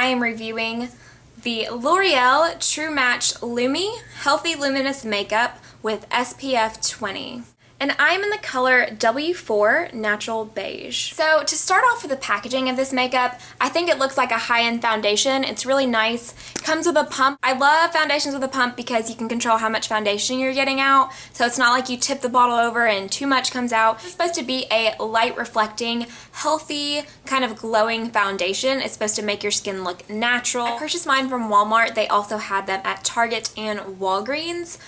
I am reviewing the L'Oreal True Match Lumi Healthy Luminous Makeup with SPF 20. And I'm in the color W4 Natural Beige. So to start off with the packaging of this makeup, I think it looks like a high-end foundation. It's really nice. Comes with a pump. I love foundations with a pump because you can control how much foundation you're getting out. So it's not like you tip the bottle over and too much comes out. It's supposed to be a light reflecting, healthy, kind of glowing foundation. It's supposed to make your skin look natural. I purchased mine from Walmart. They also had them at Target and Walgreens.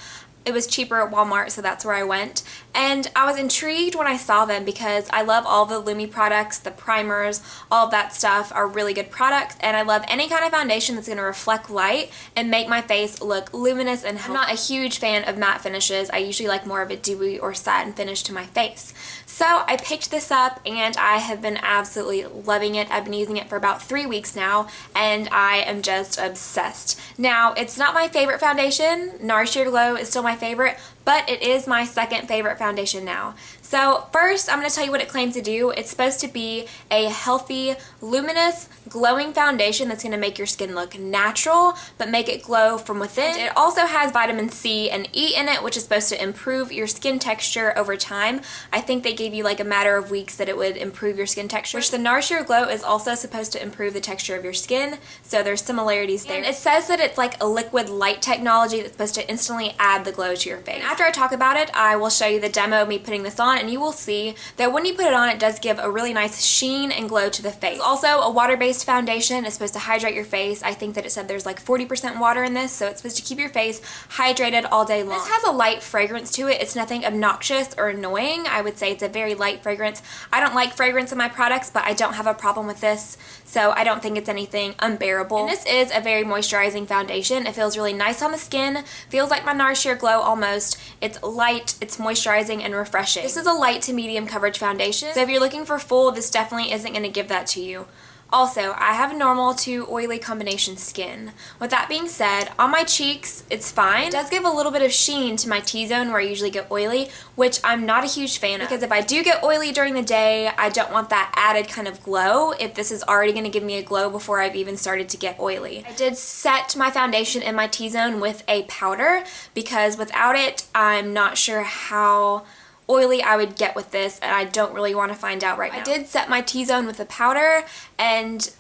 It was cheaper at Walmart, so that's where I went. And I was intrigued when I saw them because I love all the Lumi products, the primers, all of that stuff are really good products, and I love any kind of foundation that's going to reflect light and make my face look luminous and healthy. I'm not a huge fan of matte finishes. I usually like more of a dewy or satin finish to my face. So I picked this up and I have been absolutely loving it. I've been using it for about 3 weeks now and I am just obsessed. Now, it's not my favorite foundation. Nars Sheer Glow is still my favorite, but it is my second favorite foundation now. So first, I'm going to tell you what it claims to do. It's supposed to be a healthy, luminous, glowing foundation that's going to make your skin look natural, but make it glow from within. It also has vitamin C and E in it, which is supposed to improve your skin texture over time. I think they gave you like a matter of weeks that it would improve your skin texture, which the Nars Sheer Glow is also supposed to improve the texture of your skin, so there's similarities there. And it says that it's like a liquid light technology that's supposed to instantly add the glow to your face. And after I talk about it, I will show you the demo of me putting this on, and you will see that when you put it on, it does give a really nice sheen and glow to the face. It's also a water-based foundation. It's supposed to hydrate your face. I think that it said there's like 40% water in this, so it's supposed to keep your face hydrated all day long. This has a light fragrance to it. It's nothing obnoxious or annoying. I would say it's a very light fragrance. I don't like fragrance in my products, but I don't have a problem with this, so I don't think it's anything unbearable. And this is a very moisturizing foundation. It feels really nice on the skin. Feels like my Nars Sheer Glow almost. It's light, it's moisturizing and refreshing. This is a light to medium coverage foundation, so if you're looking for full, this definitely isn't going to give that to you. Also, I have normal to oily combination skin. With that being said, on my cheeks, it's fine. It does give a little bit of sheen to my T-zone where I usually get oily, which I'm not a huge fan of. Because if I do get oily during the day, I don't want that added kind of glow if this is already going to give me a glow before I've even started to get oily. I did set my foundation in my T-zone with a powder because without it, I'm not sure how oily I would get with this, and I don't really want to find out right now. I did set my T-zone with the powder, and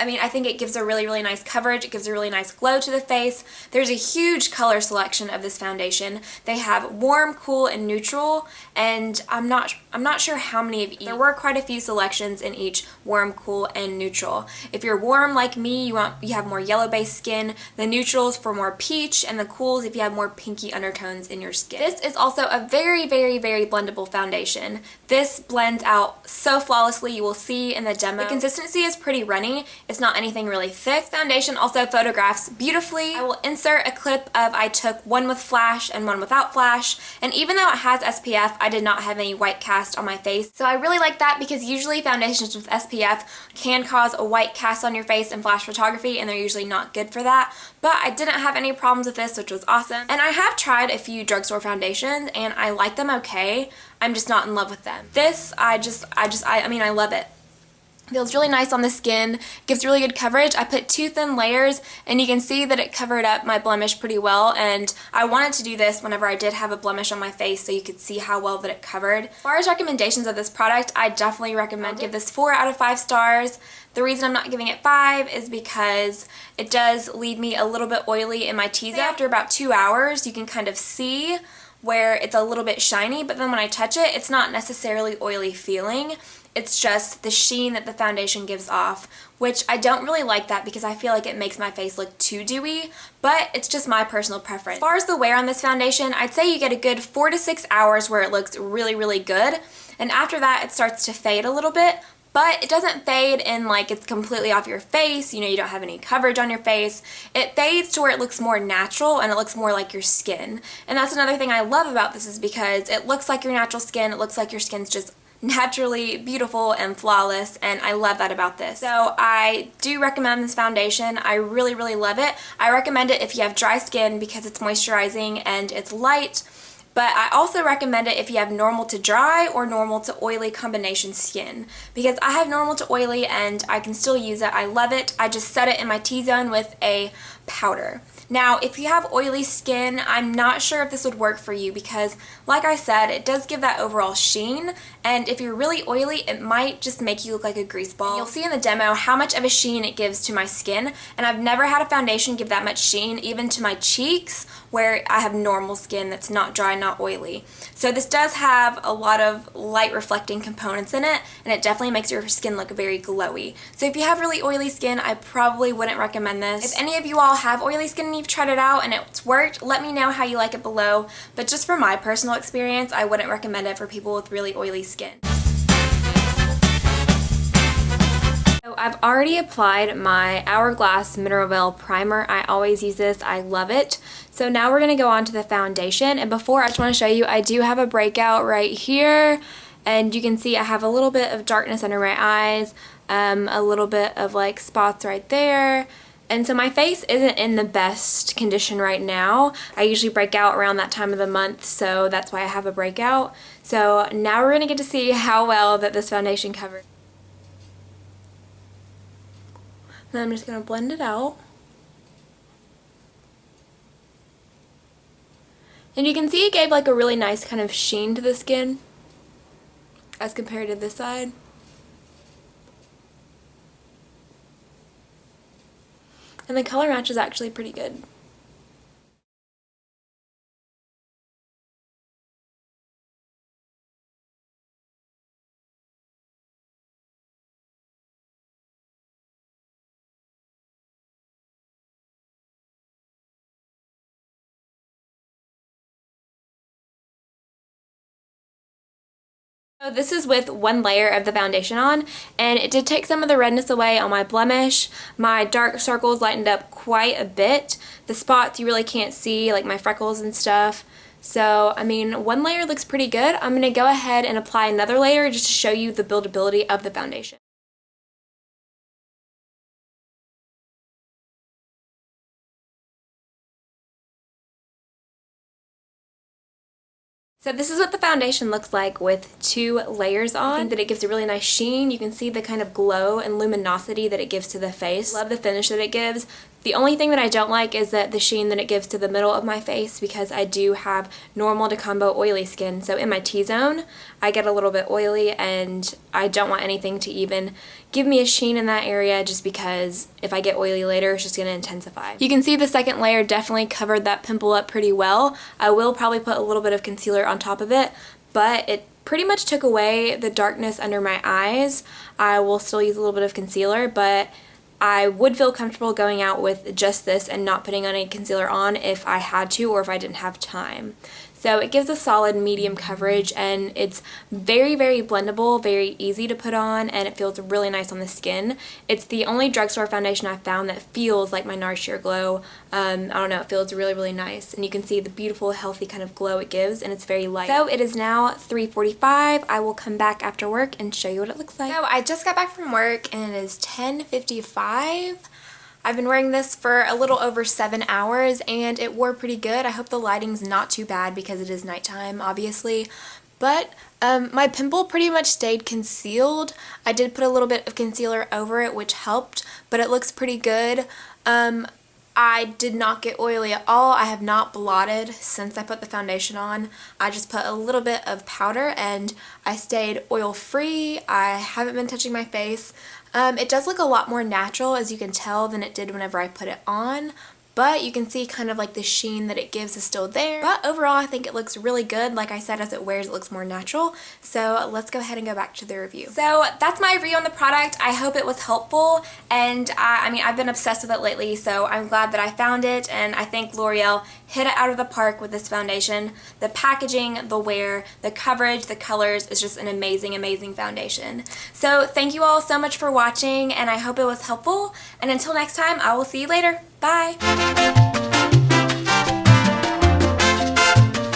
I mean, I think it gives a really, really nice coverage. It gives a really nice glow to the face. There's a huge color selection of this foundation. They have warm, cool, and neutral, and I'm not sure how many of each. There were quite a few selections in each warm, cool, and neutral. If you're warm like me, you have more yellow-based skin. The neutrals for more peach, and the cools if you have more pinky undertones in your skin. This is also a very, very, very blendable foundation. This blends out so flawlessly. You will see in the demo. The consistency is pretty runny. It's not anything really thick. Foundation also photographs beautifully. I will insert a clip of I took one with flash and one without flash, and even though it has SPF, I did not have any white cast on my face. So I really like that because usually foundations with SPF can cause a white cast on your face in flash photography, and they're usually not good for that. But I didn't have any problems with this, which was awesome. And I have tried a few drugstore foundations and I like them okay. I'm just not in love with them. This, I mean, I love it. Feels really nice on the skin, gives really good coverage. I put 2 thin layers and you can see that it covered up my blemish pretty well, and I wanted to do this whenever I did have a blemish on my face so you could see how well that it covered. As far as recommendations of this product, I definitely recommend give this 4 out of 5 stars. The reason I'm not giving it 5 is because it does leave me a little bit oily in my T-zone. After about 2 hours, you can kind of see where it's a little bit shiny, but then when I touch it, it's not necessarily oily feeling. It's just the sheen that the foundation gives off, which I don't really like that because I feel like it makes my face look too dewy, but it's just my personal preference. As far as the wear on this foundation, I'd say you get a good 4 to 6 hours where it looks really, really good, and after that it starts to fade a little bit, but it doesn't fade in like it's completely off your face, you know, you don't have any coverage on your face. It fades to where it looks more natural and it looks more like your skin. And that's another thing I love about this is because it looks like your natural skin, it looks like your skin's just naturally beautiful and flawless, and I love that about this. So I do recommend this foundation. I really, really love it. I recommend it if you have dry skin because it's moisturizing and it's light. but I also recommend it if you have normal to dry or normal to oily combination skin, because I have normal to oily and I can still use it. I love it. I just set it in my T-zone with a powder. Now, if you have oily skin, I'm not sure if this would work for you because, like I said, it does give that overall sheen, and if you're really oily, it might just make you look like a grease ball. You'll see in the demo how much of a sheen it gives to my skin, and I've never had a foundation give that much sheen, even to my cheeks, where I have normal skin that's not dry, not oily. So this does have a lot of light reflecting components in it, and it definitely makes your skin look very glowy. So if you have really oily skin, I probably wouldn't recommend this. If any of you all have oily skin and you've tried it out and it's worked, let me know how you like it below. But just from my personal experience, I wouldn't recommend it for people with really oily skin. So I've already applied my Hourglass Mineral Veil Primer. I always use this. I love it. So now we're going to go on to the foundation. And before, I just want to show you, I do have a breakout right here. And you can see I have a little bit of darkness under my eyes, a little bit of like spots right there. And so my face isn't in the best condition right now. I usually break out around that time of the month, so that's why I have a breakout. So now we're going to get to see how well that this foundation covers. Then I'm just going to blend it out. And you can see it gave like a really nice kind of sheen to the skin as compared to this side. And the color match is actually pretty good. So this is with one layer of the foundation on, and it did take some of the redness away on my blemish. My dark circles lightened up quite a bit. The spots you really can't see, like my freckles and stuff. So, I mean, one layer looks pretty good. I'm going to go ahead and apply another layer just to show you the buildability of the foundation. So this is what the foundation looks like with 2 layers on. I think that it gives a really nice sheen. You can see the kind of glow and luminosity that it gives to the face. Love the finish that it gives. The only thing that I don't like is that the sheen that it gives to the middle of my face, because I do have normal to combo oily skin. So in my T-zone, I get a little bit oily, and I don't want anything to even give me a sheen in that area, just because if I get oily later, it's just going to intensify. You can see the second layer definitely covered that pimple up pretty well. I will probably put a little bit of concealer on top of it, but it pretty much took away the darkness under my eyes. I will still use a little bit of concealer, but I would feel comfortable going out with just this and not putting any concealer on if I had to, or if I didn't have time. So it gives a solid medium coverage, and it's very, very blendable, very easy to put on, and it feels really nice on the skin. It's the only drugstore foundation I've found that feels like my Nars Sheer Glow. I don't know, it feels really, really nice. And you can see the beautiful, healthy kind of glow it gives, and it's very light. So it is now 3:45. I will come back after work and show you what it looks like. So I just got back from work, and it is 10:55. I've been wearing this for a little over 7 hours, and it wore pretty good. I hope the lighting's not too bad because it is nighttime, obviously. But my pimple pretty much stayed concealed. I did put a little bit of concealer over it, which helped, but it looks pretty good. I did not get oily at all. I have not blotted since I put the foundation on. I just put a little bit of powder, and I stayed oil-free. I haven't been touching my face. It does look a lot more natural, as you can tell, than it did whenever I put it on, but you can see kind of like the sheen that it gives is still there. But overall, I think it looks really good. Like I said, as it wears, it looks more natural. So let's go ahead and go back to the review. So that's my review on the product. I hope it was helpful, and I mean, I've been obsessed with it lately, so I'm glad that I found it, and I think L'Oreal hit it out of the park with this foundation. The packaging, the wear, the coverage, the colors is just an amazing, amazing foundation. So thank you all so much for watching, and I hope it was helpful, and until next time, I will see you later. Bye!